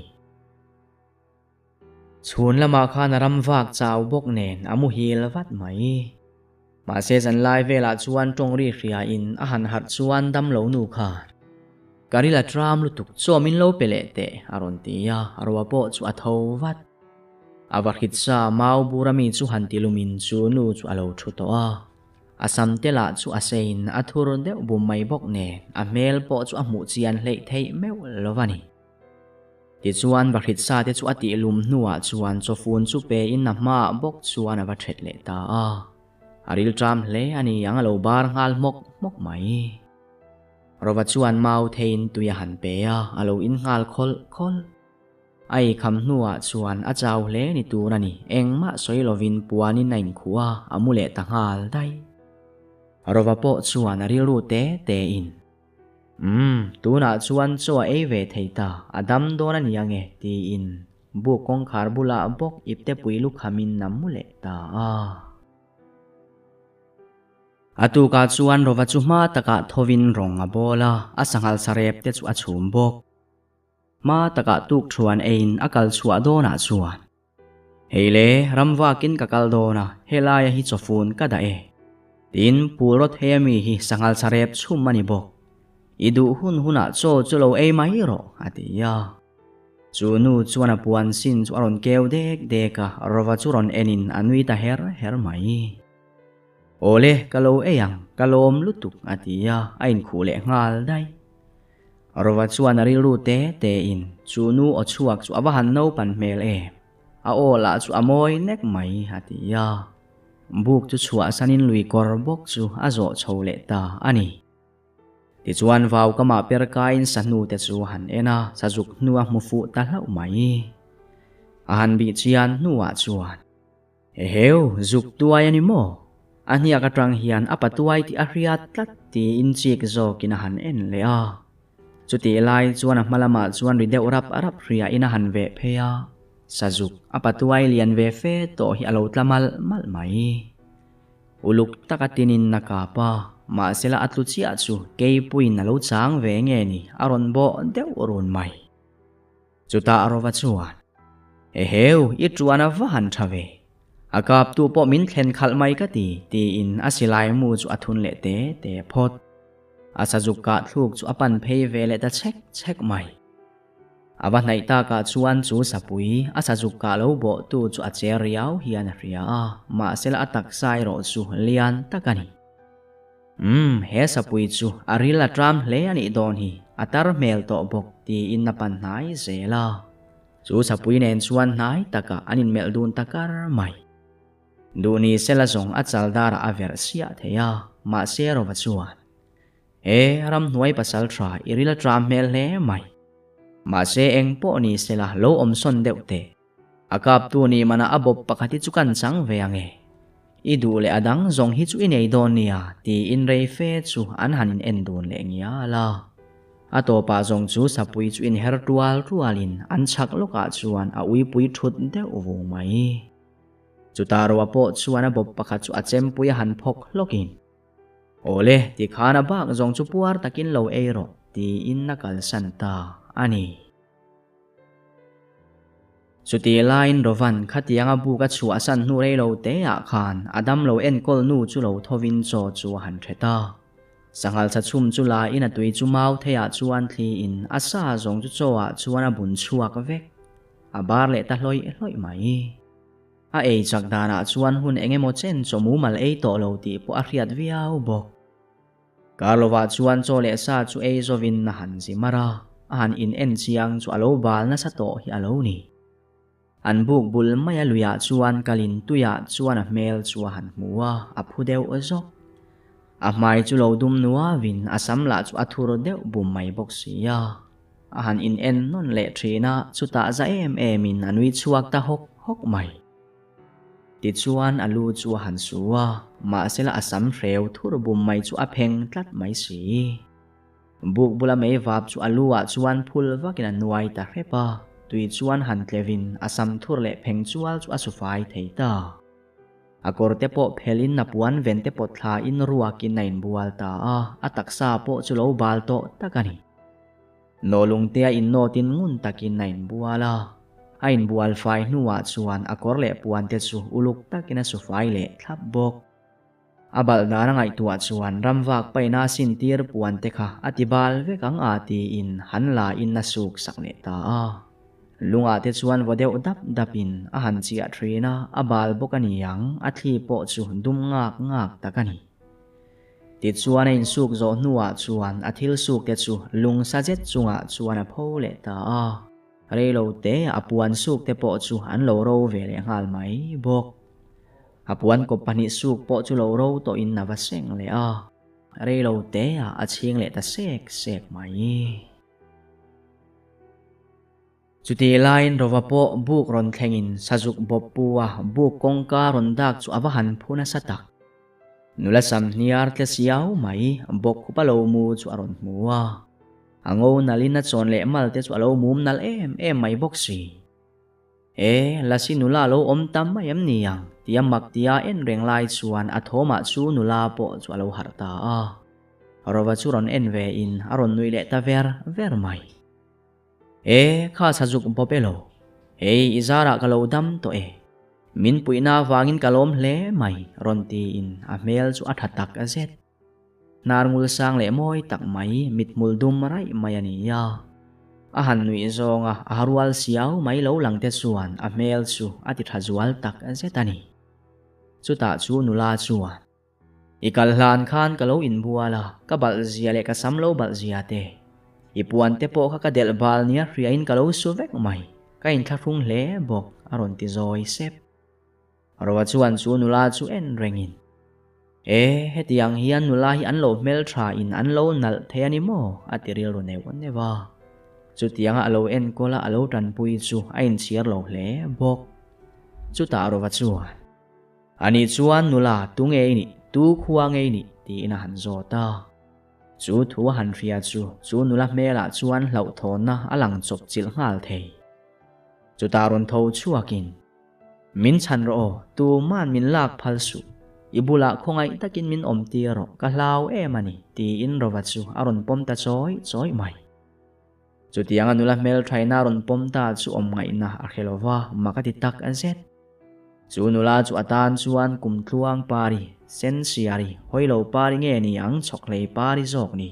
chhun lama khan ram vak chaw bok nen amu hil vat mai ma se zan lai vela chuan tongri ria in a han hat chuan dam lo nu kha karila tram lutuk chomin lo pelete aron tia arwa po chu atho vat awarhit sa mau burami chu hantilumin chu nu chu alo thuto a asam tela chu asein athur de bum mai bok ne a mel po chu amu chian hlei thei meu lovani ti chuan warhit sa te chu ati lum nuwa chuan cho fun chu pe in na ma bok chuan awa thet le ta a aril tram hle ani angalo bar ngal mok mai rowa chuan mau thein tuya han pe a alo in ngal khol ai kham nuwa chuan a chaw hle ni turani engma soilovin puanin nain khuwa amule ta ngal dai rowa po chuan aril ru te in tuna chuan chua ei ve theita adam dona niange ti in bu kong khar bula bok ipte puilu khamin namule ta a atuka chuan rowa chu ma taka thovin ronga bola asangal sarep te chu achum bok ma taka tuk thuan ein akal chua dona chuan heile ramwa kin kakal dona helaya hi chofun kada e tin pulrot hemi hi sangal sarep chum mani bok idu huna cho chulo ei mai ro atia chunu chuana puan sin chu aron keu deka rowa churon enin anui ta her mai ole kalo eyang kalom lutuk atia ain khule ngal dai rowa chuan ari ru te in chunu o chuak chu awahan no pan mel e a ola chu amoi nek mai atia buk chu chua sanin lui kor bok chu azo chole ta ani ti chuan vaw kama perkain sanu te chu han ena sajuk nuwa mufu ta hlau mai a han bi chian nuwa chuan heu zuk tuai ani mo ania ka tang hian apatuai ti ariat tlat ti in chik zo kina han en le a chuti lai chuan a malama chuan ri deuh rap arap ria ina han ve pheya sajuk apatuai lian ve fe to hi alo tlamal mal mai uluk takatinin nakapa ma sela atlu chia chu keipuin na lo chang ve nge ni aron bo deuh run mai chuta arova chuan heu I chuana van thave akap tu po min thlen khal mai ka ti in asilai mu chu athun le te phot asajuka thluk chu apan phei ve le ta chek mai awa nai ta ka chuan chu sapui asajuka lo bo tu chu ache riau hian ria ma sela atak sai ro chu lian takani he sapui chu arila tram hle ani don hi atar mel to bok ti in na pan nai zela chu sapui nen chuan nai taka anin mel dun takar mai duni sela zong achal dara aver sia theya ma sero wa chuan ram nuai pasal tra irila tram mel hle mai ma se eng po ni sela lo om son deute akap tu ni mana abop pakati chukan chang ve ange idu le adang zong hi chu inei don nia ti in rei fe chu an hanin en dun le ngia la ato pa zong chu sapui chu in her tualin an chak loka chuan a ui pui thut de uvu mai chutaro apo chuan a bop pakhat chu achem pui han phok lokin ole ti khana bak zong chu puar takin lo eiro ti in nakal santa ani chuti line rovan khatianga buka chu asan nu rei lo te a khan adam lo en kol nu chu lo thovin cho chu han theta sangal cha chum chu la in a tui chu mau theya chuan thli in asa zong chu chowa chuan a bun chuak vek a bar le ta hloi mai a ei chak dana chuan hun engemaw chen chomu mal ei to lo ti po a hriat viau bok. Karlova chuan chaw le sa chu ei zovin na han zimara a han in en chiang chu alo bal na sa to hi alo ni. An buk bul maya luya chuan kalin tuya chuan a hmel chu a han hmuwa a phudeu a zok. A hmai chu lo dum nuwa vin a samla chu a thur deuh bum mai bok sia. A han in en non le thina chu ta za em in anui chuak ta hok mai. Ti chuan alu chu han suwa ma sela asam hreu thur bum mai chu a pheng tlat mai si. Buk bula mei vap chu aluwa chuan phul vakin a nuai ta hrepa. Tui chuan han tlevin asam thur le pheng chual chu a sufai theita. A korte po phelin na puan vente po thla in ruakin na in bual ta a taksa po chu lo bal to takani. Nolung tea in notin ngun takin na in buala. A in bual fai nuwa chuan a kor le puan te chu uluk takin a sufai le thlap bok. A balda na ngai tua chuan ramwak paina sintir puan te kha atibal vekang ati in hanla in na suk sak le ta Lunga te chuan vodeu dapin a han chia thrina a bal bokani yang a thli po chu dum ngak takani. Ti chuan in suk zo nuwa chuan a thil suk te chu lung sa jet chunga chuan a pho le ta Reilo te a puan suk te po chu an lo ro ve le ngal mai bok. A puan ko pani suk po chu lo ro to in na vaseng le Reilo te a ching le ta sek mai. Chuti lain rova po buk ron thlengin sajuk bop puwa buk kongka ron dak chu awahan phuna satak. Nula sam hniar tle siau mai bok kupalo mu chu aron hmuwa. Ango nalina chon le mal te chu alo mum nal em mai bok si. Lasi nula lo om tam mai am niyang tiamak tia en reng lai chuan athoma chu nula po chu alo harta Rova chu ron en ve in aron nui le ta ver mai. Kha sajuk bopelo. Izara kalau dam to Min puina wangin kalom hle mai ronti in a mel chu athatak azet. Narngul sang le moi tak mai mit muldum rai mayania. A han nui zonga a harwal siau mai lo lang te chuan a mel chu ati thazual tak azetani. Chuta chu nula chuan. Ikal hlan khan kalo in buala ka bal zia le ka samlo bal zia te. Ipuan te po kakadel bal niya riyain kalo suvek mai. Kain tharung le bok aron ti zoi sep. Arawa chuan chu nula chu en rengin. Hetiang hian nula hi anlo mel tra in anlo nal the animo atiril ro newan newa. Chu tianga alo en kola alo tran pui chu ain chiar lo le bok. Chu ta arawa chuan. Ani chuan nula tu nge ni tu khuwa nge ni ti ina han zota. Chu thu han ria chu nula mela chuan lau thona alang chok chil ngal thei. Chu ta ron tho chuakin. Min chan ro tu man min lak phalsu. Ibula khongai takin min om tiro ka hlau emani ti in rova chu aron pom ta choi mai. Chu tianga nula mel thaina ron pom ta chu om ngai na akhelova makati tak azet. Chu nula chu atan chuan kum thluang pari sen siari hoilo pari nge ni ang choklei pari zok ni.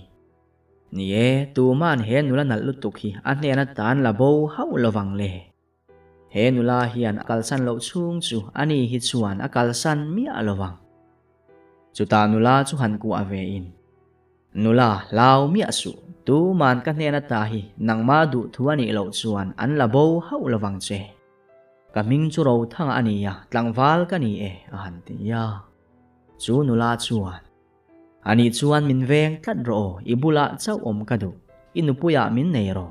Ni tu man he nula nal lutuk hi anena tan labo hau lawang le. He nula hian akalsan lo chung chu ani hi chuan akalsan mi alawang. Chu ta nula chu han ku ave in. Nula lau mi asu tu man ka nena ta hi nang ma du thuani lo chuan an labo hau lawang che. Kaming chu ro thang ani ya tlangwal ka ni a han ti ya. Chu nula chuan. Ani chuan min veng tlat ro ibula chau om ka du. Inupuya min nei ro.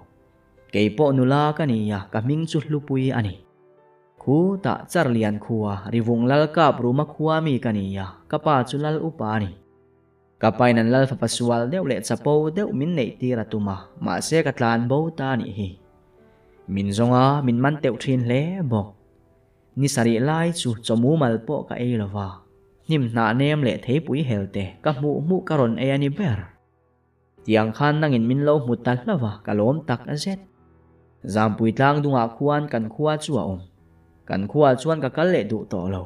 Keipo nula ka ni ya kaming chu hlupui ani. Khu ta charlian khuwa rivung lal kap ruma khuwa mi ka ni ya kapa chu lal upa ni. Kapay nan lal papasual deu le chapo deu min nei tira tuma ma se katlan bo ta ni hi. Min zonga min man teu thin le bok. Ni sari lai chu chomu mal po ka eilowa. Nim na nem le thei pui helte ka mu karon e ani ber. Tiang khan nangin min lo mutal lawa kalom tak azet. Zam pui tlang dunga khuan kan khuwa chua om. Kan khuwa chuan ka kal le du to lo.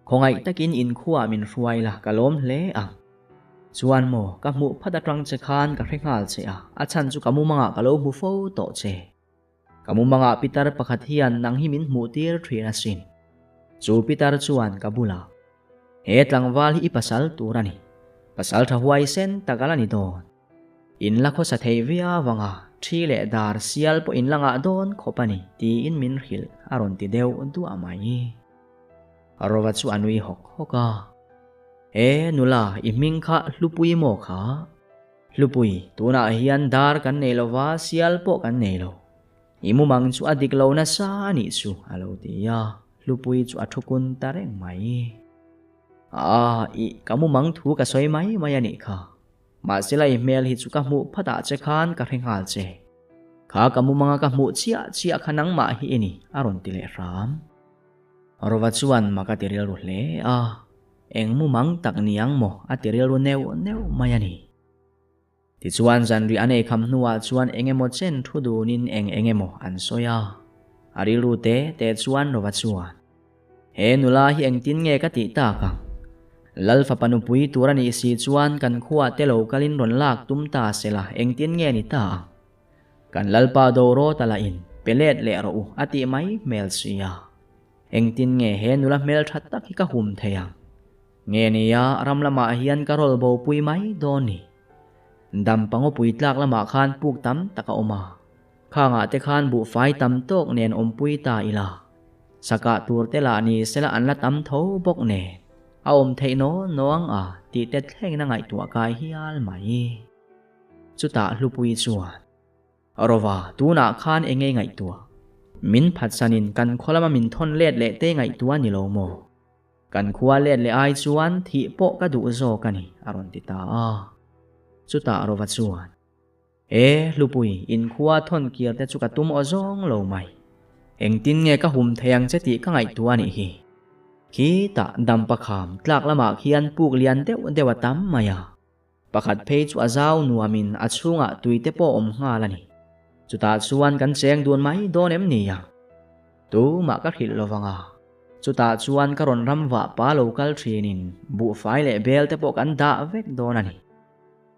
Khongai takin in khuwa min ruai la kalom le ang. Chuan mo ka mu phadatrang che khan ka hrengal che a chan chu kamu manga kalo mu fo to che. Kamu manga pitar pakhat hian nang himin mu tir thina sin. Jupiter chuan kabula. He tlangwal hi ipasal turani. Pasal thahuai sen tagalani don. Inlakho sa theivia wanga thi le dar sial po inlanga don khopani ti in min hil aron ti deu du amai. Arowat chu anui hok hoka. E nula iming kha lupui mo kha. Lupui tuna hian dar kan neilowa sial po kan neilo. Imumang chu adiklo na sa ni chu alo tiya. Lupui chu athukun tareng mai. Kamumang thu ka soy mai mayani kha. Ma sila email hi chu ka mu phata che khan ka rengal che. Kha kamumanga ka mu chia khanang ma hi ini aron tile ram. Arowat chuan makatiril ruhle engmumang takniang mo atiril ru neu mayani. Ti chuan zanri ane kham nuwa chuan engemo chen thudunin engemo ansoya. Arilu te chuan rowat chuan. He nula hi engtin nge ka ti ta ka. Lalfa panupui turani si chuan kan khuwa te lokalin ron lak tumta sela engtin nge ni ta. Kan lalpa doro talain pelet le ro ati mai mel siya. Engtin nge he nula mel thattak hi ka hum theyang. Nge niya ramlama hian karol bo pui mai doni. Dampango pui tlak lama khan puk tam taka oma. Kha nga te khan bu fai tam tok nen pui ta ila. Saka tur te la ni sela anla tam tho bok ne. Aom thei no noang ti te thleng na ngai tua kai hial mai. Chuta lupui chuan. Arova tuna khan enge ngai tua. Min phatsanin kan kholama min thon let le te ngai tua ni lo mo. Kan khuwa let le ai chuan thi po ka du zo kani aron ti ta Chuta arova chuan. Lupui in khuwa thon kier te chu ka tum o zong lo mai. Engtin nge ka hum theyang che ti ka ngai tua ni hi. Khi ta dam pakham tlak lama khian puk lian dewa tam maya. Pakhat phei chu azaw nuamin achunga tuite po nga lani. Chuta chuan kan cheng duan mai don em ni yang. Tu ma ka hil lowanga. Chuta chuan karon ramwa pa local training bu fai le bel te po kan da vek donani.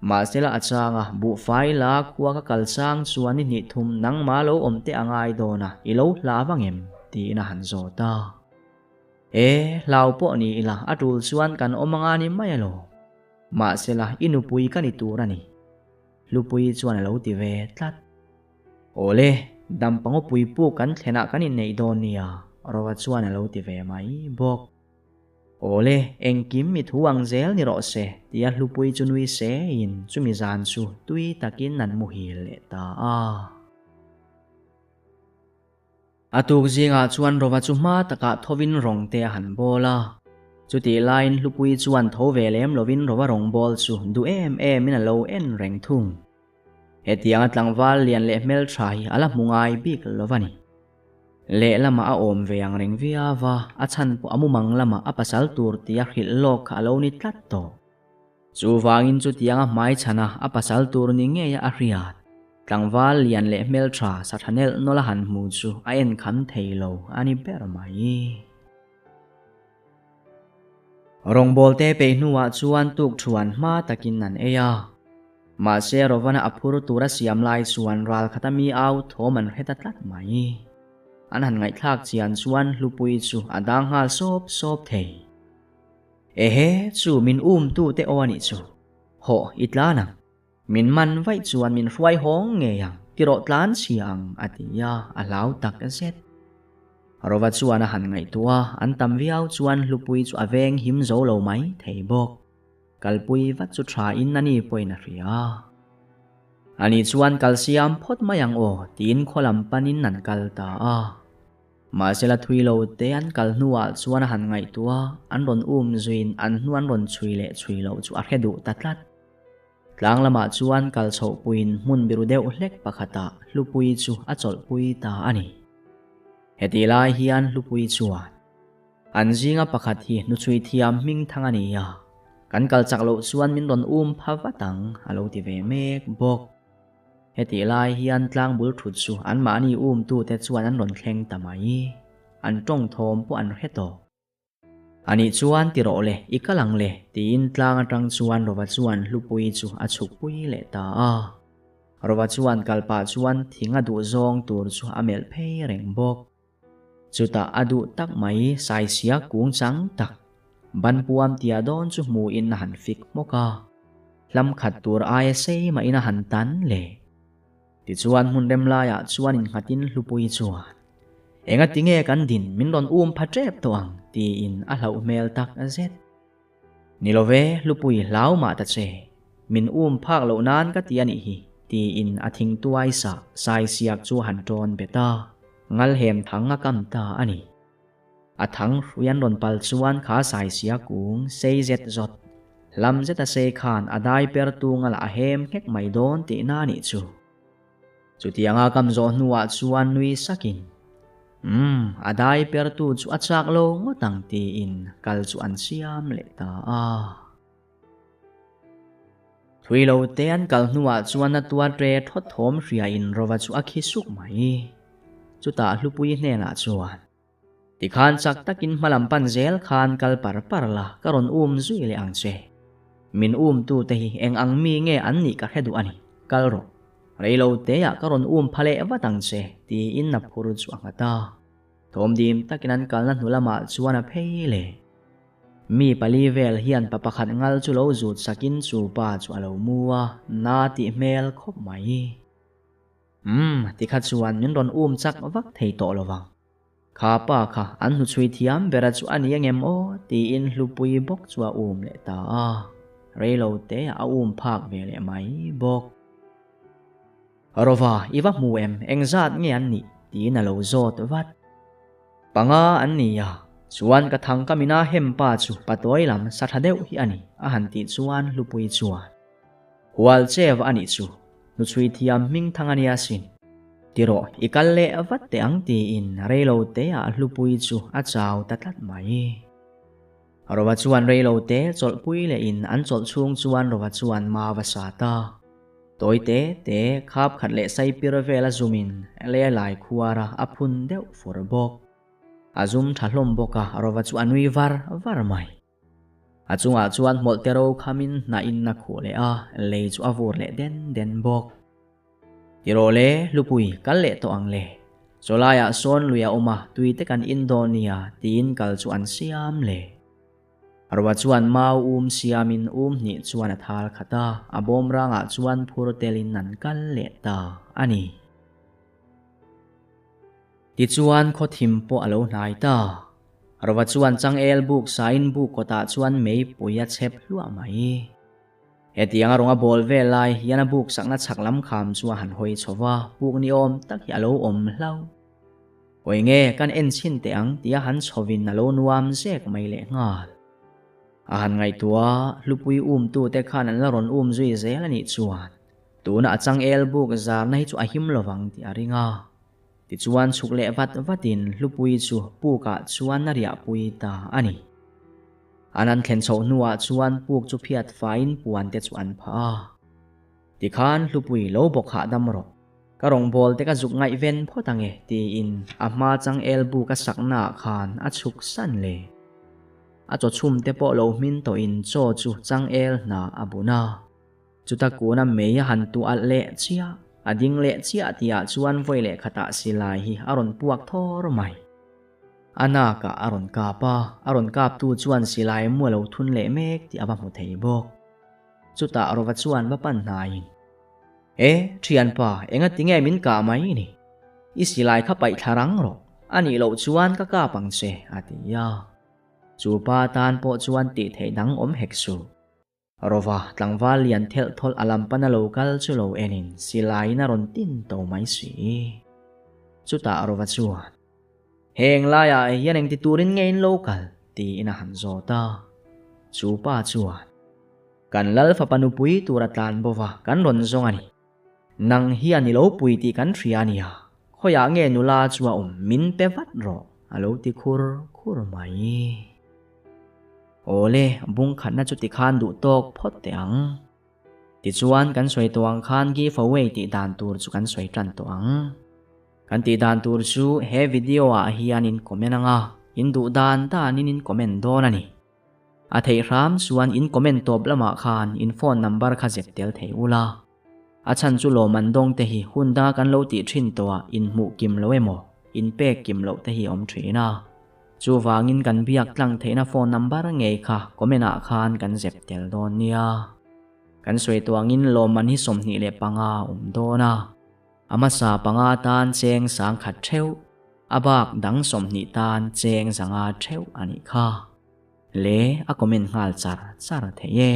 Ma sela achanga bu fai la khuwa ka kalsang chuan ni thum nang malo omte angai dona ilo lawangem ti na hanzo ta. Lau po ni ila atul chuan kan omanga ni mayalo. Ma sela inupui kan iturani. Lupui chuan alo ti ve tlat. Ole dampango pui pu kan thena kan in nei don nia. Arowat chuan alo ti ve mai bok. Ole engkim mi thuang zel ni ro se tia lupui chunui se in chumi zan chu tui takin nan muhil le ta Atuk zinga chuan rova chu ma taka thovin rong te han bola. Chuti line lupui chuan tho velem lovin rova rong bol chu du min alo en reng thung. Hetiang atlangwal lian le mel thai ala mungai bik lovani. Le lama a om veang reng viava achan po amumang lama apasal tur tia hil lok alo ni tlat to. Chu wangin chu tianga mai chana apasal tur ni nge ya ariat. Tlangwal lian le mel tra sa thanel nola han mu chu a en kham theilo ani ber mai. Rong bol te pe nuwa chuan tuk thuan ma takin nan eya. Ma se rovana apur tura siam lai chuan ral khatami au thoman hetatlat mai. Anan ngai thak chian chuan lupui chu adang hal sop thei. Chu min tu te owani chu. Ho itlana. Min man vai chuan min hruai hong nge yang tiro tlan siang atiya alau tak zet. Rova chuan han ngai tua an tam viau chuan lupui chu aveng him zo lo mai thei bok. Kalpui vat chu tha in nani poina ria. Ani chuan calcium phot mayang tin kholam panin nan kalta Ma sela thuilo te an kal nuwa chuan han ngai tua an ron zuin an nuan ron chuilo chu a hedu tatlat. Tlang lama chuan kal chho puin mun biru deuh hlek pakhata lupui chu a chol pui ta ani. Heti lai hian lupui chuan. An zinga pakhat hi nu chui thiam ming thangani ya. Kan kal chaklo chuan min ron phavatang alo ti ve mek bok. Heti lai hian tlang bul thut chu an mani tu te chuan an ron thleng tamai. An tong thom po an heto. Ani chuan tiro le ikalang le tin tlang atang chuan rova chuan lupui chu achuk pui le ta Rova chuan kalpa chuan thinga du zong tur chu amel phei reng bok. chuta adu tak mai sai sia kung chang tak ban puam tia don chu mu in han fik moka lam khat tur ai sei ma ina han tan le ti chuan mun rem la ya chuan in khatin hlupui chuan enga tinge kan din min ron phatrep to ang ti in a hlau mel tak a zet nilove hlupui lau ma ta che min phak lo nan ka ti ani hi ti in a thing tuai sa sai siak chu han ton beta ngal hem thanga kam ta ani a thang ruyan ron pal chuan kha sai sia kung sei zet zot lam zeta sei khan adai per tu ngala a hem hek mai don ti na ni chu tianga kam zo nuwa chuan nui sakin adai per tu chu achak lo ngotang ti in kal chu an siam le ta a thui lo te an kal nuwa chuan na tua tre thot thom ria in rowa chu akhi suk mai chu ta hlupui hne na chuan ti khan chak takin malam pan zel khan kal par la karon zui le ang che min tu te hi eng ang mi nge an ni ka hedu ani kal ro reilo te ya karon phale watang che ti in na phur chu angata thom dim takin an kal na nulama chuan a phei le mi pali vel hian papakhat ngal chu lo zut sakin chu pa chu alo muwa na ti mel khop mai ti kha chuan min ron chak vak thei to lowang kha pa kha an hu chui thiam bera chu ani angem o ti in hlupui bok chu le ta a reilo te a phak ve le mai bok arova iwa mu engzat nge an ni ti na lo zot wat panga an ni ya chuan ka thang kamina hem pa chu patoi lam sathadeu hi ani a han ti chuan hlupui chuan hual chev ani chu nu chui thiam ming thangania sin tiro ikalle avat te ang ti in reilo te a hlupui chu a chaw tatlat mai rowa chuan reilo te chol pui le in an chol chung chuan rowa chuan ma wasata toy te khap khat le sai piravela zumin le lai khuara aphun deuh forbok azum thalom boka rowa chu anui var mai achunga chuan moltero khamin na in na khole a le chu avur le den bok tirole lupui kalle to angle solaya son luya oma tuite kan Indonesia tin kal chu an siam le arwa chuan mau siamin ni chuan athal khata abom ranga chuan phurtelin nan kal le ta ani ti chuan khothim po alo nai ta arwa chuan changel book sign book kota chuan mei puya chep hlua mai hetianga ronga bol velai yana book sakna chaklam kham chuwa han hoi chowa book ni tak hi alo hlau oinge kan en chin te ang tia han chhovin alo nuam zek mai le ngal ahan ngai tua hlupui tu te khan an ron zui zel ani chuan tuna changel book zar nai chu ahim lowang ti aringa ti chuan chukle vatin hlupui chu puka chuan na ria pui ta ani anan thlen chho nuwa chuan puk chu phiat fain puan te chu an pha ti khan hlupui lo bok ha dam ro ka rong bol te ka zuk ngai ven photange ti in ama chang elbu ka sakna khan a chuk san le a cho chum te po lo min to in cho chu chang el na abuna chuta kuna meya han tu al le chia ading le chia tia chuan voi le khata silai hi aron puak thor mai anaka aron kap tu chuan silai mu lo thun le mek ti aba mu thei bok chuta arova chuan ba pan nain thian pa enga tinge min ka mai ni i silai kha pai tharang ro ani lo chuan ka pang che atia chu pa tan po chuan ti thei dang hek su arova tlangwal lian thel thol alam pana local chu lo enin silai na ron tin to mai si chuta arova chuan heng laya yaneng ti turin ngayon local ti inahan zota chupa chuan kan lal fa panupui turatan bova kan ron zongani nang hian ni lo pui ti kan thriania khoya nge nula chua min pevat ro alo ti khur mai ole bung khan na chu ti khan du tok phot te ang ti chuan kan soi toang khan gi fawei ti dan tur chu kan soi tran toang kan ti dan tur chu he video a hianin comment anga in du dan ta nin comment don ani a thei ram chuan in comment top lama khan in phone number kha zep tel thei ula a chan chu lo man dong te hi hunda kan lo ti thin to in mu kim lo emo in pek kim lo te hi om thina chu wangin kan biak tlang theina phone number ngei kha komena khan kan zep tel don nia kan soi tuangin loman hi somni le panga dona ama sa panga tan cheng sang khat theu abak dang somni tan cheng zanga theu ani kha le a comment ngal char theye